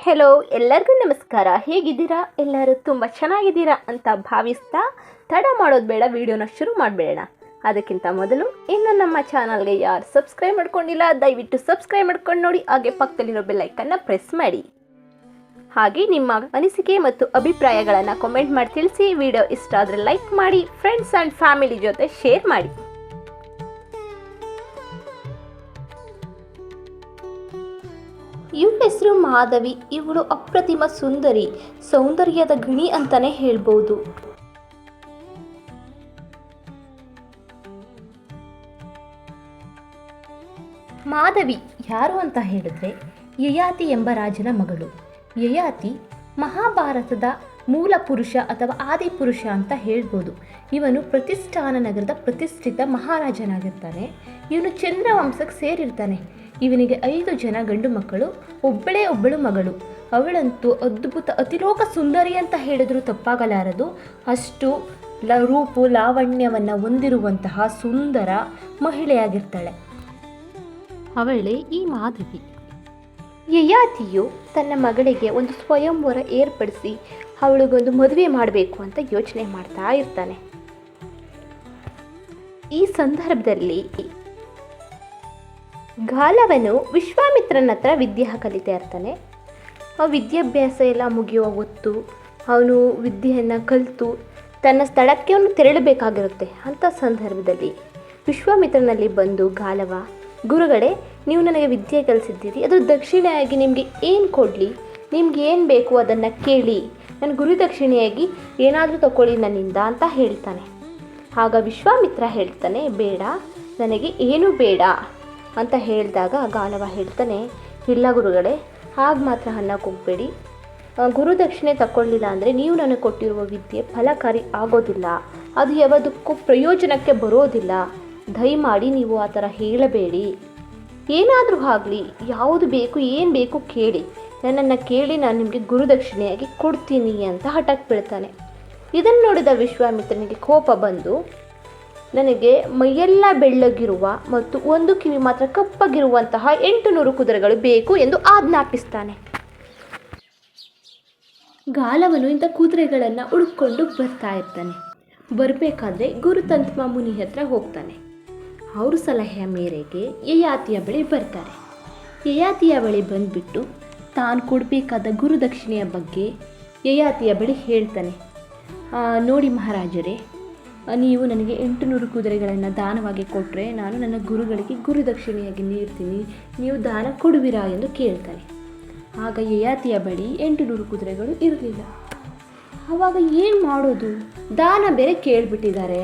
Hello ಎಲ್ಲರಿಗೂ ನಮಸ್ಕಾರ. ಹೇಗಿದ್ದೀರಾ? ಎಲ್ಲರೂ ತುಂಬ ಚೆನ್ನಾಗಿದ್ದೀರಾ ಅಂತ ಭಾವಿಸ್ತಾ ತಡ ಮಾಡೋದು ಬೇಡ, ವಿಡಿಯೋನ ಶುರು ಮಾಡಬೇಡ. ಅದಕ್ಕಿಂತ ಮೊದಲು ಇನ್ನು ನಮ್ಮ ಚಾನಲ್ಗೆ ಯಾರು ಸಬ್ಸ್ಕ್ರೈಬ್ ಮಾಡ್ಕೊಂಡಿಲ್ಲ ದಯವಿಟ್ಟು ಸಬ್ಸ್ಕ್ರೈಬ್ ಮಾಡ್ಕೊಂಡು ನೋಡಿ, ಹಾಗೆ ಪಕ್ಕದಲ್ಲಿರೋ ಬೆಲ್ಲೈಕನ್ನ ಪ್ರೆಸ್ ಮಾಡಿ. ಹಾಗೆ ನಿಮ್ಮ ಅನಿಸಿಕೆ ಮತ್ತು ಅಭಿಪ್ರಾಯಗಳನ್ನು ಕಾಮೆಂಟ್ ಮಾಡಿ ತಿಳಿಸಿ. ವಿಡಿಯೋ ಇಷ್ಟ ಆದರೆ ಲೈಕ್ ಮಾಡಿ, ಫ್ರೆಂಡ್ಸ್ ಆ್ಯಂಡ್ ಫ್ಯಾಮಿಲಿ ಜೊತೆ ಶೇರ್ ಮಾಡಿ. ಇವಳ ಹೆಸರು ಮಾಧವಿ. ಇವಳು ಅಪ್ರತಿಮ ಸುಂದರಿ, ಸೌಂದರ್ಯದ ಗಣಿ ಅಂತಾನೆ ಹೇಳ್ಬೋದು. ಮಾಧವಿ ಯಾರು ಅಂತ ಹೇಳಿದ್ರೆ ಯಯಾತಿ ಎಂಬ ರಾಜನ ಮಗಳು. ಯಯಾತಿ ಮಹಾಭಾರತದ ಮೂಲ ಪುರುಷ ಅಥವಾ ಆದಿಪುರುಷ ಅಂತ ಹೇಳ್ಬೋದು. ಇವನು ಪ್ರತಿಷ್ಠಾನ ನಗರದ ಪ್ರತಿಷ್ಠಿತ ಮಹಾರಾಜನಾಗಿರ್ತಾನೆ. ಇವನು ಚಂದ್ರವಂಶಕ್ಕೆ ಸೇರಿರ್ತಾನೆ. ಇವನಿಗೆ 5 ಜನ ಗಂಡು ಮಕ್ಕಳು, ಒಬ್ಬಳು ಮಗಳು. ಅವಳಂತೂ ಅದ್ಭುತ ಅತಿಲೋಕ ಸುಂದರಿ ಅಂತ ಹೇಳಿದ್ರು ತಪ್ಪಾಗಲಾರದು. ಅಷ್ಟು ರೂಪು ಲಾವಣ್ಯವನ್ನು ಹೊಂದಿರುವಂತಹ ಸುಂದರ ಮಹಿಳೆಯಾಗಿರ್ತಾಳೆ. ಅವಳೇ ಈ ಮಾಧವಿ. ಯಯಾತಿಯು ತನ್ನ ಮಗಳಿಗೆ ಒಂದು ಸ್ವಯಂವರ ಏರ್ಪಡಿಸಿ ಅವಳಿಗೊಂದು ಮದುವೆ ಮಾಡಬೇಕು ಅಂತ ಯೋಚನೆ ಮಾಡ್ತಾ ಇರ್ತಾನೆ. ಈ ಸಂದರ್ಭದಲ್ಲಿ ಗಾಲವನು ವಿಶ್ವಾಮಿತ್ರನ ಹತ್ರ ವಿದ್ಯೆ ಕಲಿತಾ ಇರ್ತಾನೆ. ಆ ವಿದ್ಯಾಭ್ಯಾಸ ಎಲ್ಲ ಮುಗಿಯುವ ಹೊತ್ತು ಅವನು ವಿದ್ಯೆಯನ್ನು ಕಲಿತು ತನ್ನ ಸ್ಥಳಕ್ಕೆ ಅವನು ತೆರಳಬೇಕಾಗಿರುತ್ತೆ. ಅಂಥ ಸಂದರ್ಭದಲ್ಲಿ ವಿಶ್ವಾಮಿತ್ರನಲ್ಲಿ ಬಂದು ಗಾಲವ, ಗುರುಗಳೇ, ನೀವು ನನಗೆ ವಿದ್ಯೆ ಕಲಿಸಿದ್ದೀರಿ, ಅದ್ರ ದಕ್ಷಿಣೆಯಾಗಿ ನಿಮಗೆ ಏನು ಕೊಡಲಿ, ನಿಮ್ಗೆ ಏನು ಬೇಕು ಅದನ್ನು ಕೇಳಿ, ನನ್ನ ಗುರು ದಕ್ಷಿಣೆಯಾಗಿ ಏನಾದರೂ ತಗೊಳ್ಳಿ ನನ್ನಿಂದ ಅಂತ ಹೇಳ್ತಾನೆ. ಆಗ ವಿಶ್ವಾಮಿತ್ರ ಹೇಳ್ತಾನೆ, ಬೇಡ, ನನಗೆ ಏನೂ ಬೇಡ ಅಂತ ಹೇಳಿದಾಗ ಗಾಲವ ಹೇಳ್ತಾನೆ, ಇಲ್ಲ ಗುರುಗಳೇ, ಹಾಗೆ ಮಾತ್ರ ಅನ್ನಕ್ಕೆ ಹೋಗಬೇಡಿ. ಗುರುದಕ್ಷಿಣೆ ತಗೊಳ್ಳಿಲ್ಲ ಅಂದರೆ ನೀವು ನನಗೆ ಕೊಟ್ಟಿರುವ ವಿದ್ಯೆ ಫಲಕಾರಿ ಆಗೋದಿಲ್ಲ, ಅದು ಯಾವುದಕ್ಕೂ ಪ್ರಯೋಜನಕ್ಕೆ ಬರೋದಿಲ್ಲ. ದಯಮಾಡಿ ನೀವು ಆ ಥರ ಹೇಳಬೇಡಿ. ಏನಾದರೂ ಆಗಲಿ, ಯಾವುದು ಬೇಕು ಏನು ಬೇಕು ಕೇಳಿ, ನನ್ನನ್ನು ಕೇಳಿ ನಾನು ನಿಮಗೆ ಗುರುದಕ್ಷಿಣೆಯಾಗಿ ಕೊಡ್ತೀನಿ ಅಂತ ಹಠಕ್ಕೆ ಬೀಳ್ತಾನೆ. ಇದನ್ನು ನೋಡಿದ ವಿಶ್ವಾಮಿತ್ರನಿಗೆ ಕೋಪ ಬಂದು, ನನಗೆ ಮೈಯೆಲ್ಲ ಬೆಳ್ಳಗಿರುವ ಮತ್ತು ಒಂದು ಕಿವಿ ಮಾತ್ರ ಕಪ್ಪಗಿರುವಂತಹ 800 ಕುದುರೆಗಳು ಬೇಕು ಎಂದು ಆಜ್ಞಾಪಿಸ್ತಾನೆ. ಗಾಲವನು ಇಂಥ ಕುದುರೆಗಳನ್ನು ಹುಡುಕೊಂಡು ಬರ್ತಾ ಇರ್ತಾನೆ. ಬರಬೇಕಾದ್ರೆ ಗುರುತಂತ್ರ ಮುನಿ ಹತ್ರ ಹೋಗ್ತಾನೆ. ಅವ್ರ ಸಲಹೆಯ ಮೇರೆಗೆ ಯಯಾತಿಯ ಬಳಿ ಬರ್ತಾರೆ. ಯಯಾತಿಯ ಬಳಿ ಬಂದುಬಿಟ್ಟು ತಾನು ಕೊಡಬೇಕಾದ ಗುರುದಕ್ಷಿಣೆಯ ಬಗ್ಗೆ ಯಯಾತಿಯ ಬಳಿ ಹೇಳ್ತಾನೆ. ನೋಡಿ ಮಹಾರಾಜರೇ, ನೀವು ನನಗೆ 800 ಕುದುರೆಗಳನ್ನು ದಾನವಾಗಿ ಕೊಟ್ಟರೆ ನಾನು ನನ್ನ ಗುರುಗಳಿಗೆ ಗುರುದಕ್ಷಿಣೆಯಾಗಿ ನೀಡ್ತೀನಿ, ನೀವು ದಾನ ಕೊಡುವಿರಾ ಎಂದು ಕೇಳ್ತಾನೆ. ಆಗ ಯಯಾತಿಯ ಬಳಿ 800 ಕುದುರೆಗಳು ಇರಲಿಲ್ಲ. ಆವಾಗ ಏನು ಮಾಡೋದು? ದಾನ ಬೇರೆ ಕೇಳಿಬಿಟ್ಟಿದ್ದಾರೆ.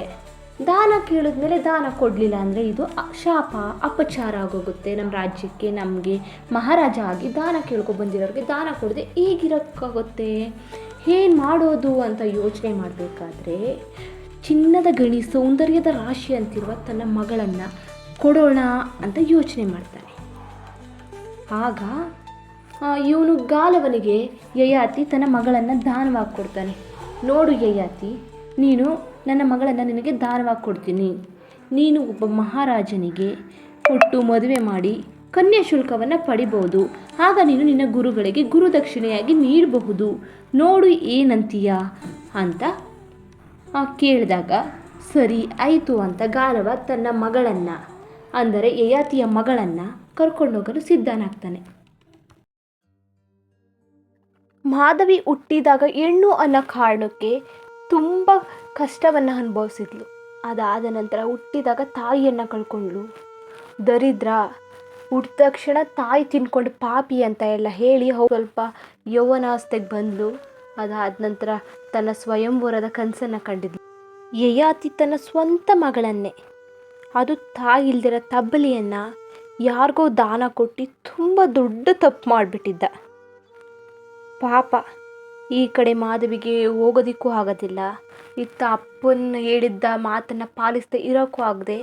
ದಾನ ಕೇಳಿದ್ಮೇಲೆ ದಾನ ಕೊಡಲಿಲ್ಲ ಅಂದರೆ ಇದು ಶಾಪ ಅಪಚಾರ ಆಗೋಗುತ್ತೆ ನಮ್ಮ ರಾಜ್ಯಕ್ಕೆ. ನಮಗೆ ಮಹಾರಾಜ ಆಗಿ ದಾನ ಬಂದಿರೋರಿಗೆ ದಾನ ಕೊಡದೆ ಈಗಿರೋಕ್ಕಾಗುತ್ತೆ. ಏನು ಮಾಡೋದು ಅಂತ ಯೋಚನೆ ಮಾಡಬೇಕಾದ್ರೆ ಚಿನ್ನದ ಗಣಿ, ಸೌಂದರ್ಯದ ರಾಶಿ ಅಂತಿರುವ ತನ್ನ ಮಗಳನ್ನು ಕೊಡೋಣ ಅಂತ ಯೋಚನೆ ಮಾಡ್ತಾನೆ. ಆಗ ಇವನು ಗಾಲವನಿಗೆ ಯಯಾತಿ ತನ್ನ ಮಗಳನ್ನು ದಾನವಾಗಿ ಕೊಡ್ತಾನೆ. ನೋಡು ಯಯಾತಿ, ನೀನು ನನ್ನ ಮಗಳನ್ನು ನಿನಗೆ ದಾನವಾಗಿ ಕೊಡ್ತೀನಿ. ನೀನು ಒಬ್ಬ ಮಹಾರಾಜನಿಗೆ ಕೊಟ್ಟು ಮದುವೆ ಮಾಡಿ ಕನ್ಯಾ ಶುಲ್ಕವನ್ನು ಪಡಿಬೋದು. ಆಗ ನೀನು ನಿನ್ನ ಗುರುಗಳಿಗೆ ಗುರುದಕ್ಷಿಣೆಯಾಗಿ ನೀಡಬಹುದು. ನೋಡು ಏನಂತೀಯ ಅಂತ ಕೇಳಿದಾಗ ಸರಿ ಆಯಿತು ಅಂತ ಗಾಲವ ತನ್ನ ಮಗಳನ್ನು, ಅಂದರೆ ಯಯಾತಿಯ ಮಗಳನ್ನು ಕರ್ಕೊಂಡೋಗಲು ಸಿದ್ಧನಾಗ್ತಾನೆ. ಮಾಧವಿ ಹುಟ್ಟಿದಾಗ ಹೆಣ್ಣು ಅನ್ನೋ ಕಾರಣಕ್ಕೆ ತುಂಬ ಕಷ್ಟವನ್ನು ಅನುಭವಿಸಿದ್ಲು. ಅದಾದ ನಂತರ ಹುಟ್ಟಿದಾಗ ತಾಯಿಯನ್ನು ಕಳ್ಕೊಂಡ್ಳು. ದರಿದ್ರ, ಹುಟ್ಟಿದ ತಕ್ಷಣ ತಾಯಿ ತಿನ್ಕೊಂಡು ಪಾಪಿ ಅಂತ ಎಲ್ಲ ಹೇಳಿ ಸ್ವಲ್ಪ ಯೌವನಾವಸ್ಥೆಗೆ ಬಂದಳು. ಅದಾದ ನಂತರ ತನ್ನ ಸ್ವಯಂವರದ ಕನಸನ್ನು ಕಂಡಿದ್ಲು. ಯಯಾತಿ ತನ್ನ ಸ್ವಂತ ಮಗಳನ್ನೇ, ಅದು ತಾಯಿ ಇಲ್ದಿರೋ ತಬ್ಬಲಿಯನ್ನು ಯಾರಿಗೋ ದಾನ ಕೊಟ್ಟು ತುಂಬ ದೊಡ್ಡ ತಪ್ಪು ಮಾಡಿಬಿಟ್ಟಿದ್ದ. ಪಾಪ ಈ ಕಡೆ ಮಾಧವಿಗೆ ಹೋಗೋದಕ್ಕೂ ಆಗೋದಿಲ್ಲ, ಇತ್ತ ಅಪ್ಪನ ಹೇಳಿದ್ದ ಮಾತನ್ನು ಪಾಲಿಸದೆ ಇರೋಕ್ಕೂ ಆಗದೆ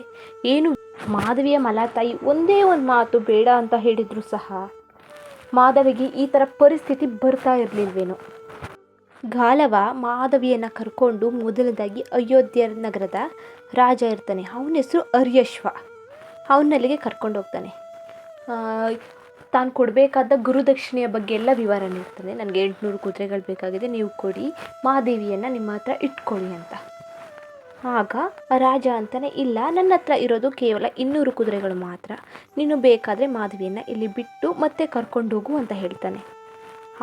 ಏನು ಮಾಧವಿಯ ಮಲತಾಯಿ ಒಂದೇ ಒಂದು ಮಾತು ಬೇಡ ಅಂತ ಹೇಳಿದ್ರು ಸಹ ಮಾಧವಿಗೆ ಈ ಥರ ಪರಿಸ್ಥಿತಿ ಬರ್ತಾ ಇರಲಿಲ್ವೇನೋ. ಗಾಲವ ಮಾಧವಿಯನ್ನು ಕರ್ಕೊಂಡು ಮೊದಲದಾಗಿ ಅಯೋಧ್ಯ ನಗರದ ರಾಜ ಇರ್ತಾನೆ. ಅವನ ಹೆಸರು ಅರ್ಯಶ್ವ. ಅವನಲ್ಲಿಗೆ ಕರ್ಕೊಂಡು ಹೋಗ್ತಾನೆ. ತಾನು ಕೊಡಬೇಕಾದ ಗುರುದಕ್ಷಿಣೆಯ ಬಗ್ಗೆ ಎಲ್ಲ ವಿವರ ನೀಡ್ತಾನೆ. ನನಗೆ 800 ಕುದುರೆಗಳು ಬೇಕಾಗಿದೆ, ನೀವು ಕೊಡಿ, ಮಹಾದೇವಿಯನ್ನು ನಿಮ್ಮ ಹತ್ರ ಇಟ್ಕೊಳ್ಳಿ ಅಂತ. ಆಗ ರಾಜ ಅಂತಾನೆ, ಇಲ್ಲ, ನನ್ನ ಹತ್ರ ಇರೋದು ಕೇವಲ 200 ಕುದುರೆಗಳು ಮಾತ್ರ, ನೀನು ಬೇಕಾದರೆ ಮಾಧವಿಯನ್ನು ಇಲ್ಲಿ ಬಿಟ್ಟು ಮತ್ತೆ ಕರ್ಕೊಂಡು ಹೋಗು ಅಂತ ಹೇಳ್ತಾನೆ.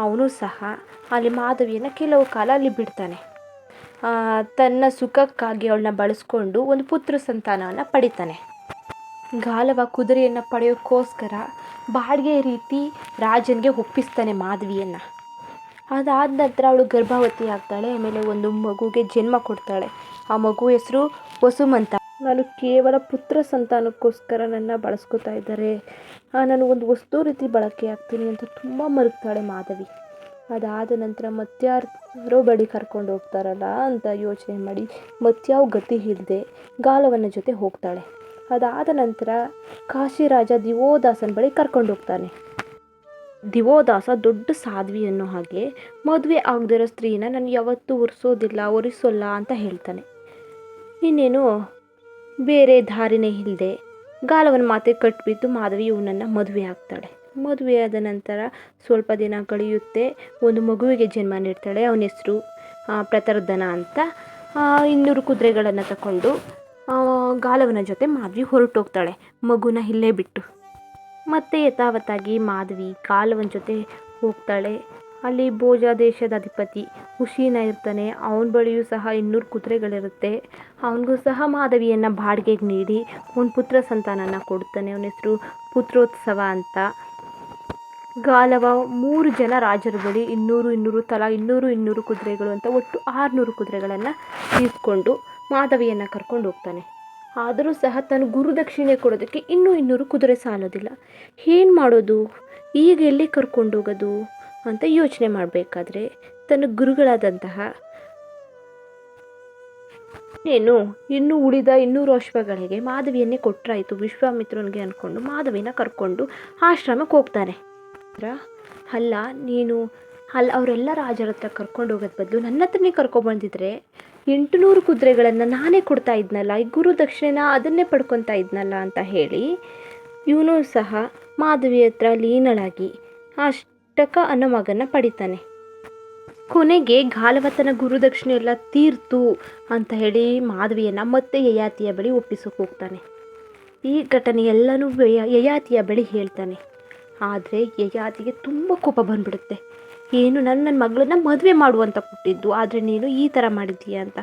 ಅವನು ಸಹ ಅಲ್ಲಿ ಮಾಧವಿಯನ್ನು ಕೆಲವು ಕಾಲ ಅಲ್ಲಿ ಬಿಡ್ತಾನೆ. ತನ್ನ ಸುಖಕ್ಕಾಗಿ ಅವಳನ್ನ ಬಳಸ್ಕೊಂಡು ಒಂದು ಪುತ್ರ ಸಂತಾನವನ್ನು ಪಡಿತಾನೆ. ಗಾಲವ ಕುದುರೆಯನ್ನು ಪಡೆಯೋಕ್ಕೋಸ್ಕರ ಬಾಡಿಗೆ ರೀತಿ ರಾಜನಿಗೆ ಒಪ್ಪಿಸ್ತಾನೆ ಮಾಧವಿಯನ್ನು. ಅದಾದ ನಂತರ ಅವಳು ಗರ್ಭವತಿ ಆಗ್ತಾಳೆ. ಆಮೇಲೆ ಒಂದು ಮಗುಗೆ ಜನ್ಮ ಕೊಡ್ತಾಳೆ. ಆ ಮಗು ಹೆಸರು ವಸುಮಂತ. ನಾನು ಕೇವಲ ಪುತ್ರ ಸಂತಾನಕ್ಕೋಸ್ಕರ ನನ್ನ ಬಳಸ್ಕೊತಾ ಇದ್ದಾರೆ, ನಾನು ಒಂದು ವಸ್ತು ರೀತಿ ಬಳಕೆ ಆಗ್ತೀನಿ ಅಂತ ತುಂಬ ಮರುಗ್ತಾಳೆ ಮಾಧವಿ. ಅದಾದ ನಂತರ ಮತ್ಯಾರೋ ಬಳಿ ಕರ್ಕೊಂಡು ಹೋಗ್ತಾರಲ್ಲ ಅಂತ ಯೋಚನೆ ಮಾಡಿ ಮತ್ಯಾವ ಗತಿ ಇಲ್ಲದೆ ಗಾಲವನ ಜೊತೆ ಹೋಗ್ತಾಳೆ. ಅದಾದ ನಂತರ ಕಾಶಿರಾಜ ದಿವೋದಾಸನ ಬಳಿ ಕರ್ಕೊಂಡು ಹೋಗ್ತಾನೆ. ದಿವೋದಾಸ ದೊಡ್ಡ ಸಾಧ್ವಿ ಅನ್ನೋ ಹಾಗೆ ಮದುವೆ ಆಗದಿರೋ ಸ್ತ್ರೀನ ನಾನು ಯಾವತ್ತೂ ಒರಿಸೋಲ್ಲ ಅಂತ ಹೇಳ್ತಾನೆ. ಇನ್ನೇನು ಬೇರೆ ದಾರಿನೇ ಇಲ್ಲದೆ ಗಾಲವನ ಮಾತೆ ಕಟ್ಟಿಬಿದ್ದು ಮಾಧವಿ ಇವನನ್ನು ಮದುವೆ ಆಗ್ತಾಳೆ. ಮದುವೆ ಆದ ನಂತರ ಸ್ವಲ್ಪ ದಿನ ಕಳೆಯುತ್ತೆ. ಒಂದು ಮಗುವಿಗೆ ಜನ್ಮ ನೀಡ್ತಾಳೆ. ಅವನ ಹೆಸರು ಪ್ರತರ್ಧನ ಅಂತ. 200 ಕುದುರೆಗಳನ್ನು ತಗೊಂಡು ಗಾಲವನ ಜೊತೆ ಮಾಧವಿ ಹೊರಟೋಗ್ತಾಳೆ, ಮಗುನ ಇಲ್ಲೇ ಬಿಟ್ಟು. ಮತ್ತೆ ಯಥಾವತ್ತಾಗಿ ಮಾಧವಿ ಗಾಲವನ ಜೊತೆ ಹೋಗ್ತಾಳೆ. ಅಲ್ಲಿ ಭೋಜ ದೇಶದ ಅಧಿಪತಿ ಹುಶೀನ ಇರ್ತಾನೆ. ಅವನ ಬಳಿಯೂ ಸಹ 200 ಕುದುರೆಗಳಿರುತ್ತೆ. ಅವನಿಗೂ ಸಹ ಮಾಧವಿಯನ್ನು ಬಾಡಿಗೆಗೆ ನೀಡಿ ಒಂದು ಪುತ್ರ ಸಂತಾನನ ಕೊಡ್ತಾನೆ. ಅವನ ಹೆಸರು ಪುತ್ರೋತ್ಸವ ಅಂತ. ಗಾಲವ 3 ಜನ ರಾಜರ ಬಳಿ 200 ತಲಾ 200 ಕುದುರೆಗಳು ಅಂತ ಒಟ್ಟು 600 ಕುದುರೆಗಳನ್ನು ಇಸ್ಕೊಂಡು ಮಾಧವಿಯನ್ನು ಕರ್ಕೊಂಡು ಹೋಗ್ತಾನೆ. ಆದರೂ ಸಹ ತನ್ನ ಗುರುದಕ್ಷಿಣೆ ಕೊಡೋದಕ್ಕೆ ಇನ್ನೂ 200 ಕುದುರೆ ಸಾಲೋದಿಲ್ಲ. ಏನು ಮಾಡೋದು, ಈಗ ಎಲ್ಲಿ ಕರ್ಕೊಂಡೋಗೋದು ಅಂತ ಯೋಚನೆ ಮಾಡಬೇಕಾದ್ರೆ ತನ್ನ ಗುರುಗಳಾದಂತಹ ಇನ್ನು ಉಳಿದ 200 ಅಶ್ವಗಳಿಗೆ ಮಾಧವಿಯನ್ನೇ ಕೊಟ್ಟರಾಯಿತು ವಿಶ್ವಾಮಿತ್ರನಿಗೆ ಅಂದ್ಕೊಂಡು ಮಾಧವಿನ ಕರ್ಕೊಂಡು ಆಶ್ರಮಕ್ಕೆ ಹೋಗ್ತಾನೆ. ಅವರೆಲ್ಲ ರಾಜರ ಹತ್ರ ಕರ್ಕೊಂಡು ಹೋಗೋದು ಬದಲು ನನ್ನ ಹತ್ರನೇ ಕರ್ಕೊಬಂದಿದ್ರೆ 800 ಕುದುರೆಗಳನ್ನು ನಾನೇ ಕೊಡ್ತಾ ಇದ್ನಲ್ಲ, ಈ ಗುರು ದಕ್ಷಿಣೆನ ಅದನ್ನೇ ಪಡ್ಕೊತಾ ಇದ್ನಲ್ಲ ಅಂತ ಹೇಳಿ ಇವನು ಸಹ ಮಾಧವಿ ಹತ್ರ ಲೀನಳಾಗಿ ಅಷ್ಟಕ ಅನ್ನೋ ಮಗನ ಪಡಿತಾನೆ. ಕೊನೆಗೆ ಗಾಲವತನ ಗುರುದಕ್ಷಿಣೆ ಎಲ್ಲ ತೀರ್ತು ಅಂತ ಹೇಳಿ ಮಾಧವಿಯನ್ನು ಮತ್ತೆ ಯಯಾತಿಯ ಬಳಿ ಒಪ್ಪಿಸೋಕೆ ಹೋಗ್ತಾನೆ. ಈ ಘಟನೆ ಎಲ್ಲನೂ ಯಯಾತಿಯ ಬಳಿ ಹೇಳ್ತಾನೆ. ಆದರೆ ಯಯಾತಿಗೆ ತುಂಬ ಕೋಪ ಬಂದ್ಬಿಡುತ್ತೆ. ಏನು ನನ್ನ ಮಗಳನ್ನ ಮದುವೆ ಮಾಡುವಂತ ಕೊಟ್ಟಿದ್ದು, ಆದರೆ ನೀನು ಈ ಥರ ಮಾಡಿದ್ದೀಯ ಅಂತ.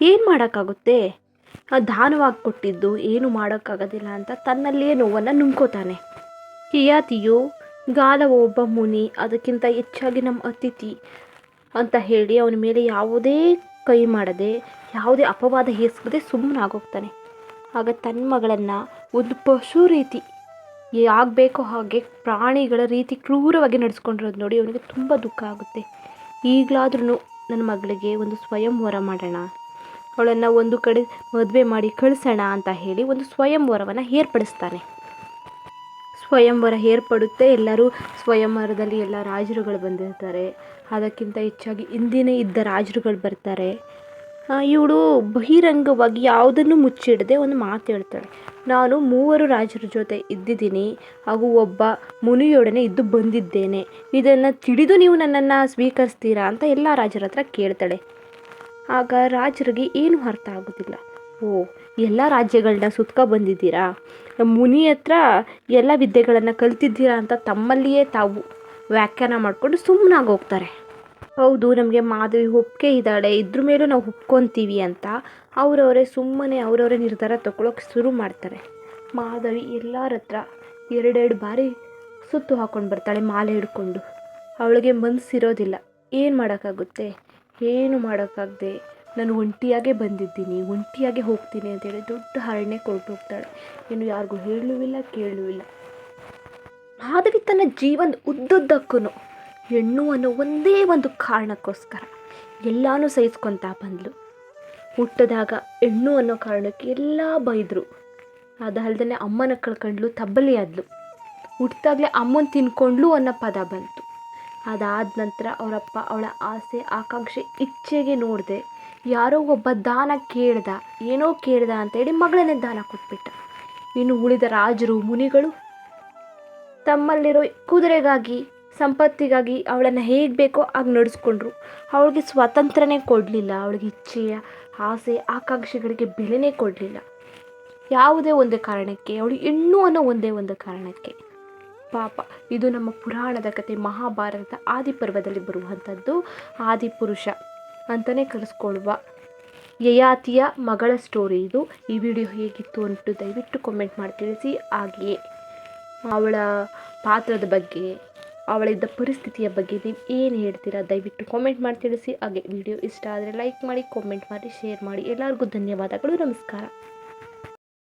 ಏನು ಮಾಡೋಕ್ಕಾಗುತ್ತೆ, ದಾನವಾಗಿ ಕೊಟ್ಟಿದ್ದು ಏನು ಮಾಡೋಕ್ಕಾಗೋದಿಲ್ಲ ಅಂತ ತನ್ನಲ್ಲಿಯೇ ನೋವನ್ನು ನುಂಗ್ಕೋತಾನೆ. ಯಯಾತಿಯು ಗಾಲವ ಒಬ್ಬ ಮುನಿ, ಅದಕ್ಕಿಂತ ಹೆಚ್ಚಾಗಿ ನಮ್ಮ ಅತಿಥಿ ಅಂತ ಹೇಳಿ ಅವನ ಮೇಲೆ ಯಾವುದೇ ಕೈ ಮಾಡದೆ ಯಾವುದೇ ಅಪವಾದ ಎಸಗದೆ ಸುಮ್ಮನಾಗೋಗ್ತಾನೆ. ಆಗ ತನ್ನ ಮಗಳನ್ನು ಒಂದು ಪಶು ರೀತಿ ಆಗಬೇಕೋ ಹಾಗೆ ಪ್ರಾಣಿಗಳ ರೀತಿ ಕ್ರೂರವಾಗಿ ನಡೆಸ್ಕೊಂಡಿರೋದು ನೋಡಿ ಅವನಿಗೆ ತುಂಬ ದುಃಖ ಆಗುತ್ತೆ. ಈಗಲಾದ್ರೂ ನನ್ನ ಮಗಳಿಗೆ ಒಂದು ಸ್ವಯಂವರ ಮಾಡೋಣ, ಅವಳನ್ನು ಒಂದು ಕಡೆ ಮದುವೆ ಮಾಡಿ ಕಳಿಸೋಣ ಅಂತ ಹೇಳಿ ಒಂದು ಸ್ವಯಂವರವನ್ನು ಏರ್ಪಡಿಸ್ತಾನೆ. ಸ್ವಯಂವರ ಏರ್ಪಡುತ್ತೆ. ಎಲ್ಲರೂ ಸ್ವಯಂವರದಲ್ಲಿ ಎಲ್ಲ ರಾಜರುಗಳು ಬಂದಿರ್ತಾರೆ. ಅದಕ್ಕಿಂತ ಹೆಚ್ಚಾಗಿ ಹಿಂದಿನೇ ಇದ್ದ ರಾಜರುಗಳು ಬರ್ತಾರೆ. ಇವಳು ಬಹಿರಂಗವಾಗಿ ಯಾವುದನ್ನು ಮುಚ್ಚಿಡದೆ ಒಂದು ಮಾತು ಹೇಳ್ತಾಳೆ, ನಾನು 3 ರಾಜರ ಜೊತೆ ಇದ್ದಿದ್ದೀನಿ, ಹಾಗೂ ಒಬ್ಬ ಮುನಿಯೊಡನೆ ಇದ್ದು ಬಂದಿದ್ದೇನೆ, ಇದನ್ನು ತಿಳಿದು ನೀವು ನನ್ನನ್ನು ಸ್ವೀಕರಿಸ್ತೀರಾ ಅಂತ ಎಲ್ಲ ರಾಜರ ಹತ್ರ ಕೇಳ್ತಾಳೆ. ಆಗ ರಾಜರಿಗೆ ಏನು ಅರ್ಥ ಆಗೋದಿಲ್ಲ. ಎಲ್ಲ ರಾಜ್ಯಗಳನ್ನ ಸುತ್ಕೊ ಬಂದಿದ್ದೀರಾ, ಮುನಿ ಹತ್ರ ಎಲ್ಲ ವಿದ್ಯೆಗಳನ್ನು ಕಲ್ತಿದ್ದೀರಾ ಅಂತ ತಮ್ಮಲ್ಲಿಯೇ ತಾವು ವ್ಯಾಖ್ಯಾನ ಮಾಡಿಕೊಂಡು ಸುಮ್ಮನಾಗಿ ಹೋಗ್ತಾರೆ. ಹೌದು, ನಮಗೆ ಮಾಧವಿ ಒಪ್ಪಿಗೆ ಇದ್ದಾಳೆ, ಇದ್ರ ಮೇಲೂ ನಾವು ಒಪ್ಕೊತೀವಿ ಅಂತ ಅವರವರೇ ನಿರ್ಧಾರ ತಗೊಳ್ಳೋಕೆ ಶುರು ಮಾಡ್ತಾರೆ. ಮಾಧವಿ ಎಲ್ಲರ ಹತ್ರ 2 ಬಾರಿ ಸುತ್ತು ಹಾಕ್ಕೊಂಡು ಬರ್ತಾಳೆ ಮಾಲೆ ಹಿಡ್ಕೊಂಡು. ಅವಳಿಗೆ ಮನಸ್ಸಿರೋದಿಲ್ಲ. ಏನು ಮಾಡೋಕ್ಕಾಗುತ್ತೆ, ಏನು ಮಾಡೋಕ್ಕಾಗದೆ ನಾನು ಒಂಟಿಯಾಗೇ ಬಂದಿದ್ದೀನಿ, ಒಂಟಿಯಾಗೆ ಹೋಗ್ತೀನಿ ಅಂತೇಳಿ ದೊಡ್ಡ ಹರಣೆ ಕೊಟ್ಟು ಹೋಗ್ತಾಳೆ. ಇನ್ನು ಯಾರಿಗೂ ಹೇಳುವಿಲ್ಲ ಕೇಳುವಿಲ್ಲ. ಮಾಧವಿ ತನ್ನ ಜೀವನದ ಉದ್ದುದ್ದಕ್ಕೂ ಹೆಣ್ಣು ಅನ್ನೋ ಒಂದೇ ಒಂದು ಕಾರಣಕ್ಕೋಸ್ಕರ ಎಲ್ಲನೂ ಸಹಿಸ್ಕೊತಾ ಬಂದಳು. ಹುಟ್ಟಿದಾಗ ಹೆಣ್ಣು ಅನ್ನೋ ಕಾರಣಕ್ಕೆ ಎಲ್ಲ ಬೈದರು. ಅದಲ್ಲದೆ ಅಮ್ಮನ ಕಳ್ಕೊಂಡ್ಲು, ತಬ್ಬಲಿ ಆದ್ಲು. ಹುಟ್ಟಿದಾಗಲೇ ಅಮ್ಮನ ತಿನ್ಕೊಂಡ್ಲು ಅನ್ನೋ ಪದ ಬಂತು. ಅದಾದ ನಂತರ ಅವರಪ್ಪ ಅವಳ ಆಸೆ ಆಕಾಂಕ್ಷೆ ಇಚ್ಛೆಗೆ ನೋಡದೆ ಯಾರೋ ಒಬ್ಬ ಏನೋ ಕೇಳ್ದ ಅಂತೇಳಿ ಮಗಳನ್ನೇ ದಾನ ಕೊಟ್ಬಿಟ್ಟ. ಇನ್ನು ಉಳಿದ ರಾಜರು ಮುನಿಗಳು ತಮ್ಮಲ್ಲಿರೋ ಕುದುರೆಗಾಗಿ ಸಂಪತ್ತಿಗಾಗಿ ಅವಳನ್ನು ಹೇಗೆ ಬೇಕೋ ಹಾಗೆ ನಡೆಸ್ಕೊಂಡ್ರು. ಅವಳಿಗೆ ಸ್ವಾತಂತ್ರ್ಯನೇ ಕೊಡಲಿಲ್ಲ. ಅವಳಿಗೆ ಇಚ್ಛೆಯ ಆಸೆ ಆಕಾಂಕ್ಷೆಗಳಿಗೆ ಬೆಲೆನೇ ಕೊಡಲಿಲ್ಲ. ಯಾವುದೇ ಒಂದು ಕಾರಣಕ್ಕೆ, ಅವಳು ಹೆಣ್ಣು ಅನ್ನೋ ಒಂದೇ ಒಂದು ಕಾರಣಕ್ಕೆ. ಪಾಪ, ಇದು ನಮ್ಮ ಪುರಾಣದ ಕತೆ, ಮಹಾಭಾರತದ ಆದಿಪರ್ವದಲ್ಲಿ ಬರುವಂಥದ್ದು. ಆದಿಪುರುಷ ಅಂತಲೇ ಕರೆಸ್ಕೊಳ್ಳುವ ಯಯಾತಿಯ ಮಗಳ ಸ್ಟೋರಿ ಇದು. ಈ ವಿಡಿಯೋ ಹೇಗಿತ್ತು ಅಂಟು ದಯವಿಟ್ಟು ಕಾಮೆಂಟ್ ಮಾಡಿ ತಿಳಿಸಿ. ಹಾಗೆಯೇ ಅವಳ ಪಾತ್ರದ ಬಗ್ಗೆ, ಅವಳಿದ್ದ ಪರಿಸ್ಥಿತಿಯ ಬಗ್ಗೆ ನೀವು ಏನು ಹೇಳ್ತೀರಾ ದಯವಿಟ್ಟು ಕಾಮೆಂಟ್ ಮಾಡಿ ತಿಳಿಸಿ. ಹಾಗೆ ವಿಡಿಯೋ ಇಷ್ಟ ಆದರೆ ಲೈಕ್ ಮಾಡಿ, ಕಾಮೆಂಟ್ ಮಾಡಿ, ಶೇರ್ ಮಾಡಿ. ಎಲ್ಲರಿಗೂ ಧನ್ಯವಾದಗಳು. ನಮಸ್ಕಾರ.